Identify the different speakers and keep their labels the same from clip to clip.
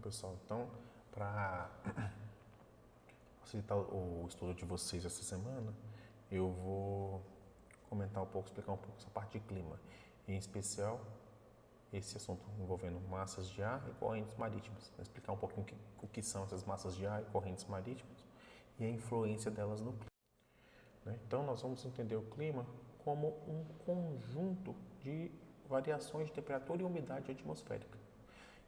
Speaker 1: pessoal, então, para facilitar o estudo de vocês essa semana, eu vou comentar um pouco, explicar um pouco essa parte de clima, em especial esse assunto envolvendo massas de ar e correntes marítimas. Vou explicar um pouquinho o que são essas massas de ar e correntes marítimas e a influência delas no clima, né? Então, nós vamos entender o clima como um conjunto de variações de temperatura e umidade atmosférica.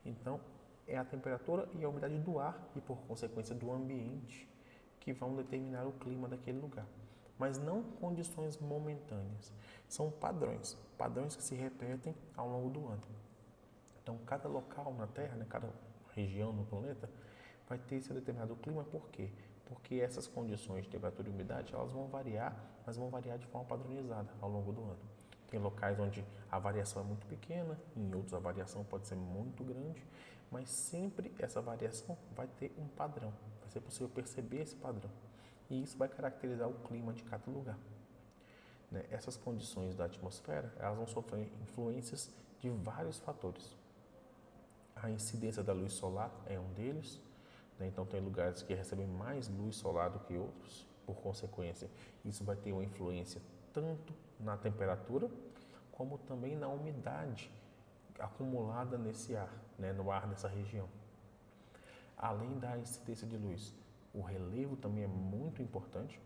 Speaker 1: Então, é a temperatura e a umidade do ar e, por consequência, do ambiente que vão determinar o clima daquele lugar. Mas não condições momentâneas. São padrões que se repetem ao longo do ano. Então, cada local na Terra, né, cada região no planeta, vai ter esse determinado clima. Por quê? Porque essas condições de temperatura e umidade, elas vão variar, mas vão variar de forma padronizada ao longo do ano. Tem locais onde a variação é muito pequena, em outros a variação pode ser muito grande, mas sempre essa variação vai ter um padrão, vai ser possível perceber esse padrão. E isso vai caracterizar o clima de cada lugar, né? Essas condições da atmosfera, elas vão sofrer influências de vários fatores. A incidência da luz solar é um deles, né? Então tem lugares que recebem mais luz solar do que outros, por consequência, isso vai ter uma influência tanto na temperatura, como também na umidade acumulada nesse ar, né, no ar dessa região. Além da incidência de luz, o relevo também é muito importante.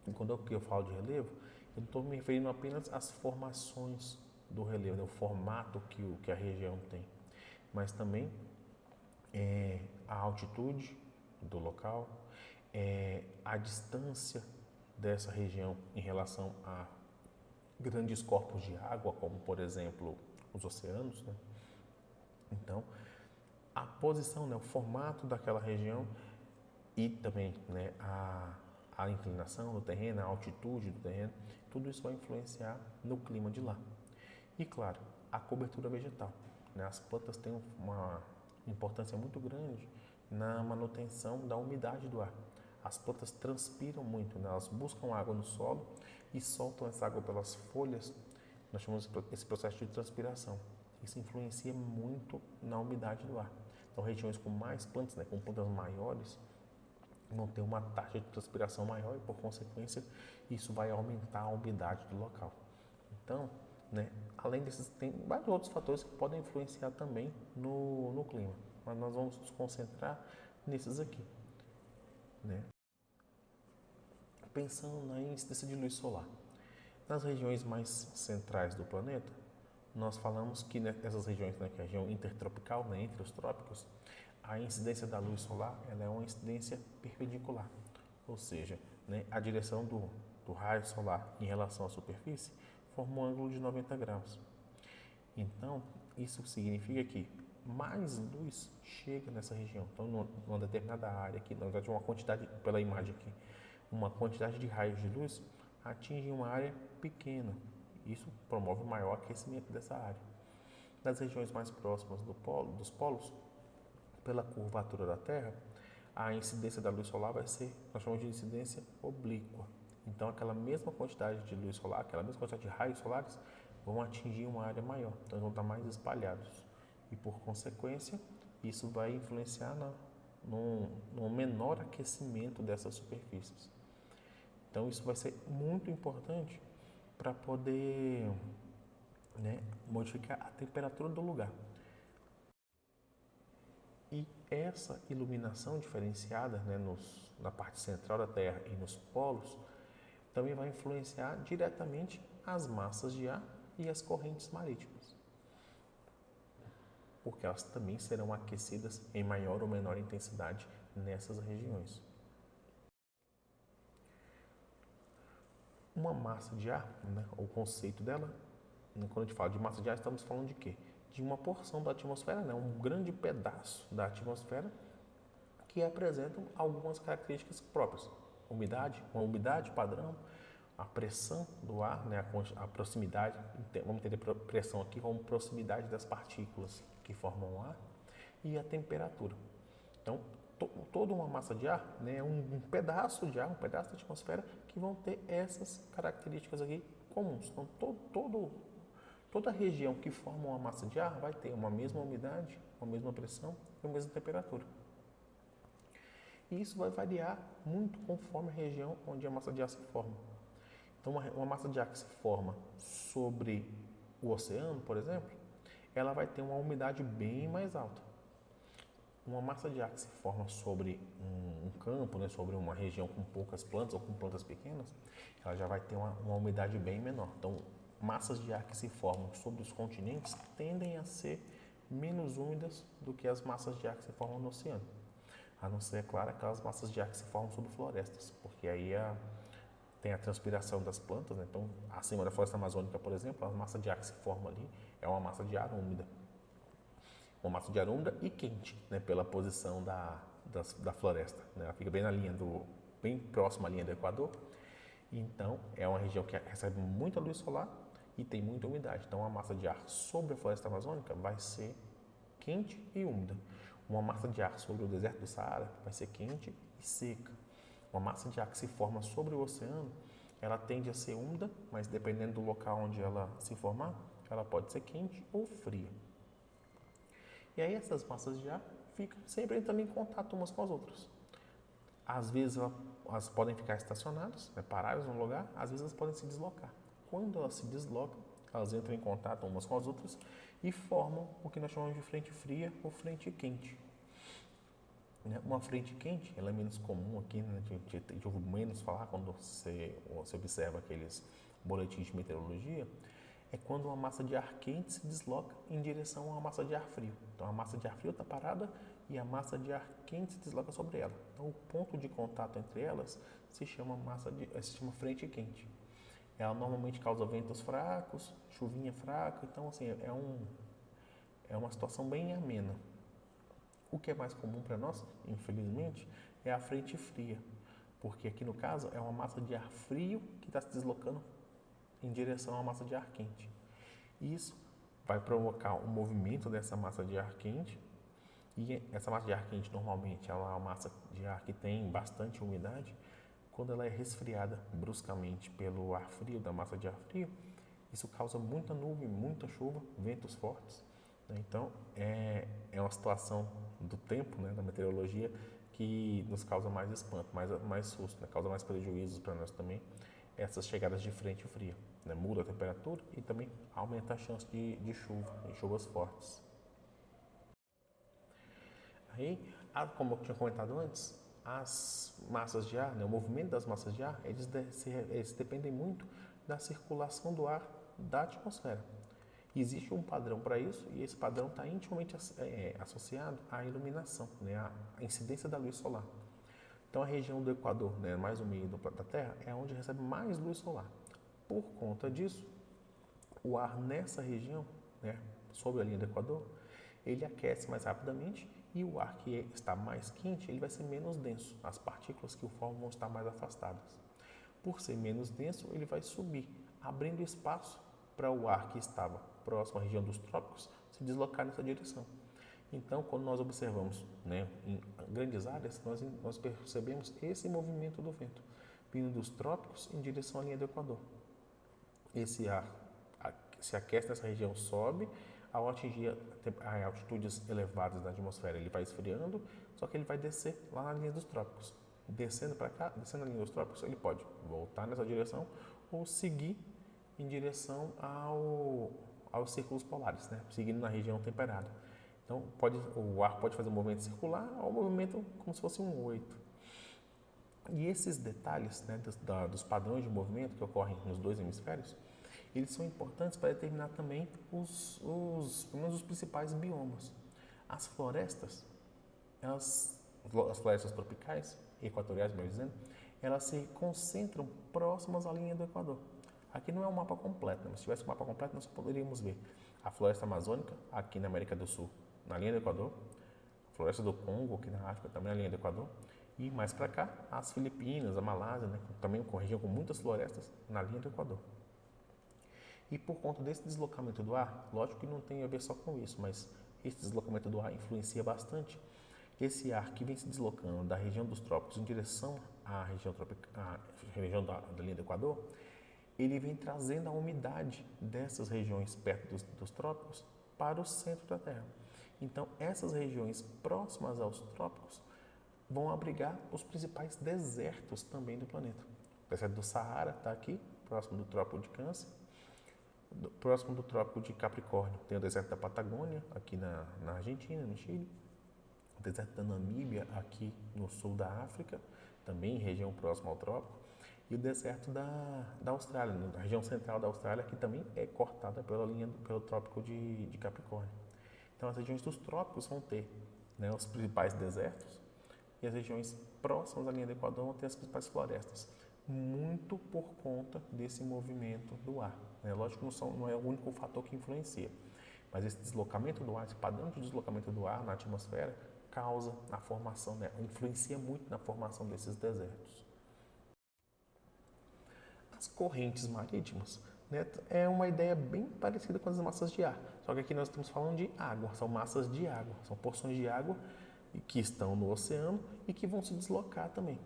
Speaker 1: E quando eu falo de relevo, eu não estou me referindo apenas às formações do relevo, né, o formato que a região tem, mas também a altitude do local, a distância dessa região em relação a grandes corpos de água, como por exemplo os oceanos, né? Então, a posição, né, o formato daquela região e também, né, a inclinação do terreno, a altitude do terreno, tudo isso vai influenciar no clima de lá. E claro, a cobertura vegetal, né? As plantas têm uma importância muito grande na manutenção da umidade do ar. As plantas transpiram muito, né? Elas buscam água no solo e soltam essa água pelas folhas. Nós chamamos esse processo de transpiração. Isso influencia muito na umidade do ar. Então, regiões com mais plantas, né, com plantas maiores, vão ter uma taxa de transpiração maior e, por consequência, isso vai aumentar a umidade do local. Então, né, além desses, tem vários outros fatores que podem influenciar também no clima, mas nós vamos nos concentrar nesses aqui, né? Pensando na incidência de luz solar. Nas regiões mais centrais do planeta, nós falamos que nessas regiões, né, que é a região intertropical, né, entre os trópicos, a incidência da luz solar ela é uma incidência perpendicular, ou seja, né, a direção do raio solar em relação à superfície forma um ângulo de 90 graus. Então, isso significa que mais luz chega nessa região. Então, numa determinada área aqui, na verdade, uma quantidade, pela imagem aqui, uma quantidade de raios de luz atinge uma área pequena. Isso promove maior aquecimento dessa área. Nas regiões mais próximas dos polos, pela curvatura da Terra, a incidência da luz solar vai ser, nós chamamos de incidência oblíqua. Então, aquela mesma quantidade de luz solar, aquela mesma quantidade de raios solares, vão atingir uma área maior, então eles vão estar mais espalhados. E, por consequência, isso vai influenciar no menor aquecimento dessas superfícies. Então, isso vai ser muito importante para poder, né, modificar a temperatura do lugar. E essa iluminação diferenciada, né, na parte central da Terra e nos polos também vai influenciar diretamente as massas de ar e as correntes marítimas, porque elas também serão aquecidas em maior ou menor intensidade nessas regiões. Uma massa de ar, né, o conceito dela, quando a gente fala de massa de ar, estamos falando de quê? De uma porção da atmosfera, né, um grande pedaço da atmosfera que apresentam algumas características próprias. Uma umidade padrão, a pressão do ar, né, a proximidade, vamos entender pressão aqui como proximidade das partículas que formam o ar, e a temperatura. Então, toda uma massa de ar, né, um pedaço de ar, um pedaço da atmosfera que vão ter essas características aqui comuns. Então, Toda região que forma uma massa de ar vai ter uma mesma umidade, uma mesma pressão e uma mesma temperatura. E isso vai variar muito conforme a região onde a massa de ar se forma. Então, uma massa de ar que se forma sobre o oceano, por exemplo, ela vai ter uma umidade bem mais alta. Uma massa de ar que se forma sobre um campo, né, sobre uma região com poucas plantas ou com plantas pequenas, ela já vai ter uma umidade bem menor. Então, massas de ar que se formam sobre os continentes tendem a ser menos úmidas do que as massas de ar que se formam no oceano. A não ser, é claro, aquelas massas de ar que se formam sobre florestas, porque aí tem a transpiração das plantas, né? Então, acima da floresta amazônica, por exemplo, a massa de ar que se forma ali é uma massa de ar úmida. Uma massa de ar úmida e quente, né? Pela posição da floresta. Né? Ela fica bem bem próxima à linha do Equador. Então, é uma região que recebe muita luz solar e tem muita umidade. Então, a massa de ar sobre a floresta amazônica vai ser quente e úmida. Uma massa de ar sobre o deserto do Saara vai ser quente e seca. Uma massa de ar que se forma sobre o oceano, ela tende a ser úmida, mas dependendo do local onde ela se formar, ela pode ser quente ou fria. E aí essas massas de ar ficam sempre entrando em contato umas com as outras. Às vezes elas podem ficar estacionadas, né, paradas no lugar, às vezes elas podem se deslocar. Quando elas se deslocam, elas entram em contato umas com as outras e formam o que nós chamamos de frente fria ou frente quente. Uma frente quente, ela é menos comum aqui, né? A gente ouve menos falar quando você observa aqueles boletins de meteorologia, é quando uma massa de ar quente se desloca em direção a uma massa de ar frio. Então, a massa de ar frio está parada e a massa de ar quente se desloca sobre ela. Então, o ponto de contato entre elas se chama frente quente. Ela normalmente causa ventos fracos, chuvinha fraca, então, assim, é uma situação bem amena. O que é mais comum para nós, infelizmente, é a frente fria, porque aqui no caso é uma massa de ar frio que está se deslocando em direção à massa de ar quente. E isso vai provocar um movimento dessa massa de ar quente, e essa massa de ar quente normalmente ela é uma massa de ar que tem bastante umidade. Quando ela é resfriada bruscamente pelo ar frio, da massa de ar frio, isso causa muita nuvem, muita chuva, ventos fortes. Então, é uma situação do tempo, né, da meteorologia, que nos causa mais espanto, mais susto, né, causa mais prejuízos para nós também, essas chegadas de frente fria. Né, muda a temperatura e também aumenta a chance de chuva, de chuvas fortes. Aí, como eu tinha comentado antes, as massas de ar, né, o movimento das massas de ar, eles dependem muito da circulação do ar da atmosfera. Existe um padrão para isso e esse padrão está intimamente associado à iluminação, né, à incidência da luz solar. Então, a região do Equador, né, mais o meio da Terra, é onde recebe mais luz solar. Por conta disso, o ar nessa região, né, sobre a linha do Equador, ele aquece mais rapidamente e o ar que está mais quente, ele vai ser menos denso. As partículas que o formam vão estar mais afastadas. Por ser menos denso, ele vai subir, abrindo espaço para o ar que estava próximo à região dos trópicos se deslocar nessa direção. Então, quando nós observamos, né, em grandes áreas, nós percebemos esse movimento do vento vindo dos trópicos em direção à linha do Equador. Esse ar se aquece nessa região, sobe, ao atingir altitudes elevadas da atmosfera, ele vai esfriando, só que ele vai descer lá na linha dos trópicos. Descendo para cá, descendo na linha dos trópicos, ele pode voltar nessa direção ou seguir em direção aos círculos polares, né? Seguindo na região temperada. Então, o ar pode fazer um movimento circular ou um movimento como se fosse um 8. E esses detalhes, né, dos padrões de movimento que ocorrem nos dois hemisférios, eles são importantes para determinar também pelo menos os principais biomas. As florestas, as florestas tropicais, equatoriais, melhor dizendo, elas se concentram próximas à linha do Equador. Aqui não é um mapa completo, mas se tivesse um mapa completo, nós poderíamos ver a floresta amazônica, aqui na América do Sul, na linha do Equador, a floresta do Congo, aqui na África, também na linha do Equador, e mais para cá, as Filipinas, a Malásia, né, também com região com muitas florestas, na linha do Equador. E por conta desse deslocamento do ar, lógico que não tem a ver só com isso, mas esse deslocamento do ar influencia bastante. Esse ar que vem se deslocando da região dos trópicos em direção à região da linha do Equador, ele vem trazendo a umidade dessas regiões perto dos trópicos para o centro da Terra. Então, essas regiões próximas aos trópicos vão abrigar os principais desertos também do planeta. O deserto do Saara está aqui, próximo do Trópico de Câncer. Próximo do Trópico de Capricórnio tem o deserto da Patagônia, aqui na Argentina, no Chile. O deserto da Namíbia, aqui no sul da África, também região próxima ao trópico. E o deserto da Austrália, na região central da Austrália, que também é cortada pelo Trópico de Capricórnio. Então, as regiões dos trópicos vão ter, né, os principais desertos e as regiões próximas à linha do Equador vão ter as principais florestas, muito por conta desse movimento do ar. Né? Lógico que não é o único fator que influencia, mas esse deslocamento do ar, esse padrão de deslocamento do ar na atmosfera, causa a formação, né, influencia muito na formação desses desertos. As correntes marítimas, né, é uma ideia bem parecida com as massas de ar, só que aqui nós estamos falando de água, são massas de água, são porções de água que estão no oceano e que vão se deslocar também.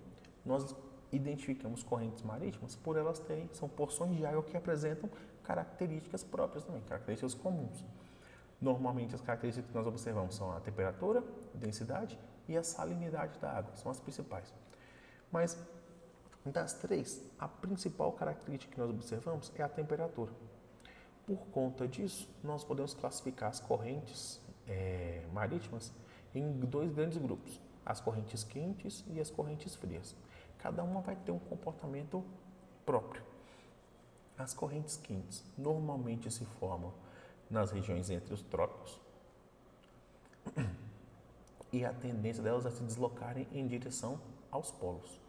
Speaker 1: Nós identificamos correntes marítimas por elas são porções de água que apresentam características próprias também, características comuns. Normalmente as características que nós observamos são a temperatura, a densidade e a salinidade da água, são as principais. Mas das três, a principal característica que nós observamos é a temperatura. Por conta disso, nós podemos classificar as correntes marítimas em dois grandes grupos, as correntes quentes e as correntes frias. Cada uma vai ter um comportamento próprio. As correntes quentes normalmente se formam nas regiões entre os trópicos e a tendência delas é se deslocarem em direção aos polos.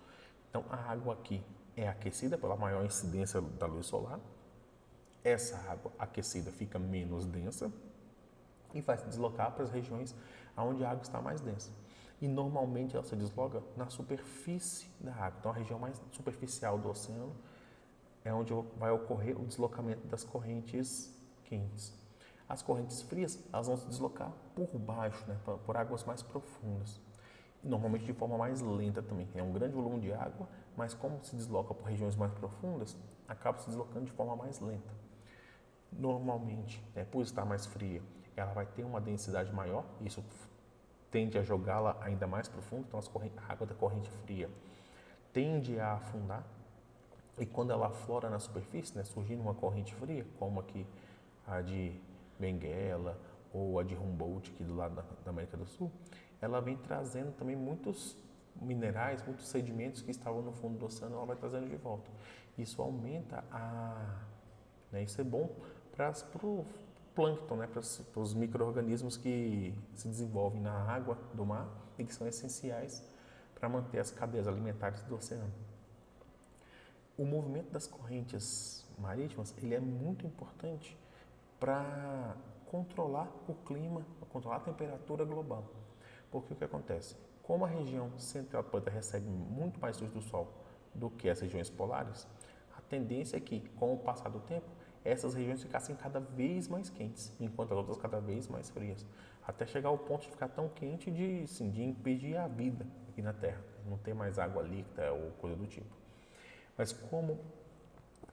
Speaker 1: Então, a água aqui é aquecida pela maior incidência da luz solar. Essa água aquecida fica menos densa e vai se deslocar para as regiões onde a água está mais densa. E normalmente ela se desloca na superfície da água. Então, a região mais superficial do oceano é onde vai ocorrer o deslocamento das correntes quentes. As correntes frias, elas vão se deslocar por baixo, né, por águas mais profundas. E normalmente de forma mais lenta também. É um grande volume de água, mas como se desloca por regiões mais profundas, acaba se deslocando de forma mais lenta. Normalmente, né, por estar mais fria, ela vai ter uma densidade maior, isso tende a jogá-la ainda mais profundo, então a água da corrente fria tende a afundar, e quando ela aflora na superfície, né, surgindo uma corrente fria, como aqui a de Benguela ou a de Humboldt, aqui do lado da América do Sul, ela vem trazendo também muitos minerais, muitos sedimentos que estavam no fundo do oceano, ela vai trazendo de volta. Isso aumenta né, isso é bom para o plâncton, né, para os micro-organismos que se desenvolvem na água do mar e que são essenciais para manter as cadeias alimentares do oceano. O movimento das correntes marítimas ele é muito importante para controlar o clima, controlar a temperatura global. Porque o que acontece? Como a região central do planeta recebe muito mais luz do Sol do que as regiões polares, a tendência é que, com o passar do tempo, essas regiões ficassem cada vez mais quentes, enquanto as outras cada vez mais frias, até chegar ao ponto de ficar tão quente de impedir a vida aqui na Terra, não ter mais água líquida ou coisa do tipo. Mas como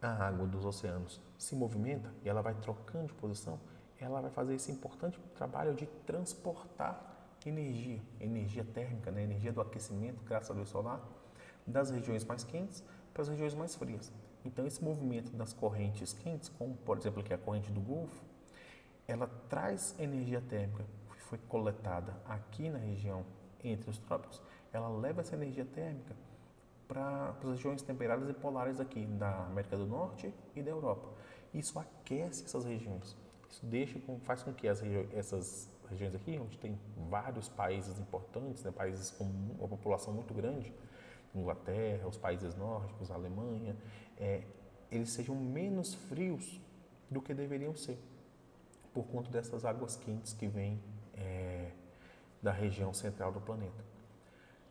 Speaker 1: a água dos oceanos se movimenta e ela vai trocando de posição, ela vai fazer esse importante trabalho de transportar energia térmica, né? Energia do aquecimento, graças à luz solar, das regiões mais quentes para as regiões mais frias. Então, esse movimento das correntes quentes, como por exemplo aqui a corrente do Golfo, ela traz energia térmica que foi coletada aqui na região entre os trópicos, ela leva essa energia térmica para as regiões temperadas e polares aqui da América do Norte e da Europa. Isso aquece essas regiões. Isso faz com que essas regiões aqui, onde tem vários países importantes, né, países com uma população muito grande, Inglaterra, os países nórdicos, a Alemanha, eles sejam menos frios do que deveriam ser, por conta dessas águas quentes que vêm da região central do planeta.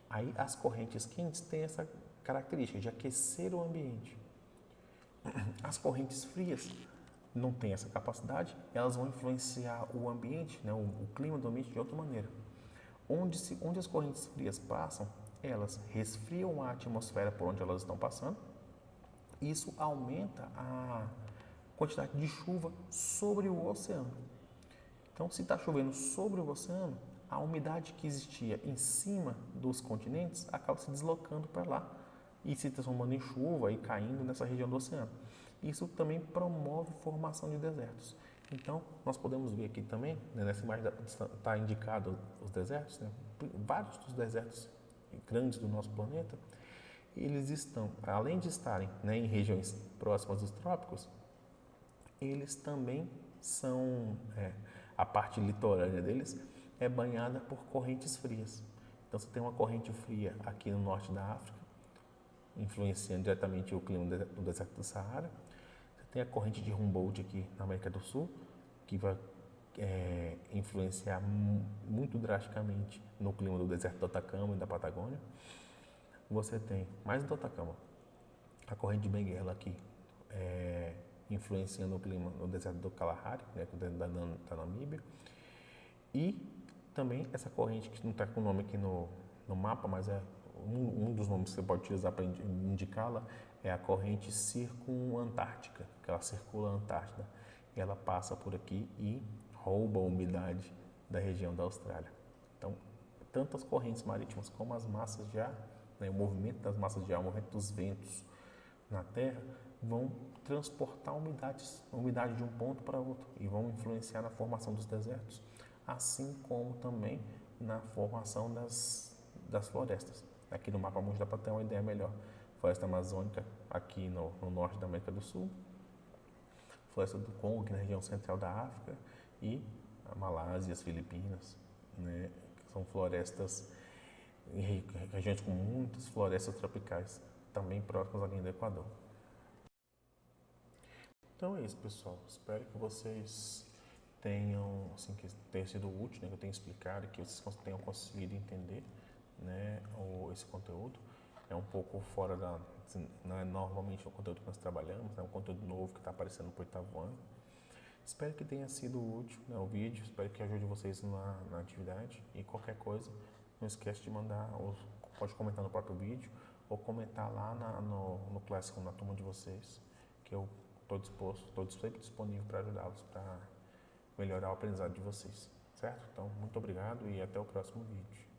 Speaker 1: Aí as correntes quentes têm essa característica de aquecer o ambiente. As correntes frias não têm essa capacidade, elas vão influenciar o ambiente, né, o clima do ambiente de outra maneira. Onde as correntes frias passam, elas resfriam a atmosfera por onde elas estão passando Isso aumenta a quantidade de chuva sobre o oceano. Então, se está chovendo sobre o oceano, a umidade que existia em cima dos continentes acaba se deslocando para lá e se transformando em chuva e caindo nessa região do oceano. Isso também promove formação de desertos. Então, nós podemos ver aqui também, né, nessa imagem está indicado os desertos, né, vários dos desertos grandes do nosso planeta, eles estão, além de estarem, né, em regiões próximas dos trópicos, eles também são, a parte litorânea deles é banhada por correntes frias. Então você tem uma corrente fria aqui no norte da África, influenciando diretamente o clima do deserto do Saara. Você tem a corrente de Humboldt aqui na América do Sul, que vai influenciar muito drasticamente no clima do deserto do Atacama e da Patagônia. Você tem, mais do Atacama, a corrente de Benguela aqui, influenciando o clima no deserto do Kalahari, né, da Namíbia. E também essa corrente, que não está com o nome aqui no mapa, mas é um dos nomes que você pode utilizar para indicá-la, é a corrente circunantártica, que ela circula a Antártida. E ela passa por aqui e rouba a umidade da região da Austrália. Então, tanto as correntes marítimas como as massas de ar, né, o movimento das massas de ar, o movimento dos ventos na Terra, vão transportar umidade de um ponto para outro e vão influenciar na formação dos desertos, assim como também na formação das florestas. Aqui no mapa mundi dá para ter uma ideia melhor. Floresta amazônica aqui no norte da América do Sul, floresta do Congo aqui na região central da África e a Malásia, as Filipinas, né, que são florestas em regiões com muitas florestas tropicais, também próximas à linha do Equador. Então é isso, pessoal. Espero que vocês tenham, assim, que tenha sido útil, né, que eu tenha explicado, que vocês tenham conseguido entender, né, esse conteúdo. É um pouco fora da, assim, não é normalmente o conteúdo que nós trabalhamos, é um conteúdo novo que está aparecendo para o 8º ano. Espero que tenha sido útil, né, o vídeo, espero que ajude vocês na atividade e qualquer coisa, não esquece de mandar, ou pode comentar no próprio vídeo ou comentar lá no Classroom, na turma de vocês, que eu estou sempre disponível para ajudá-los para melhorar o aprendizado de vocês, certo? Então, muito obrigado e até o próximo vídeo.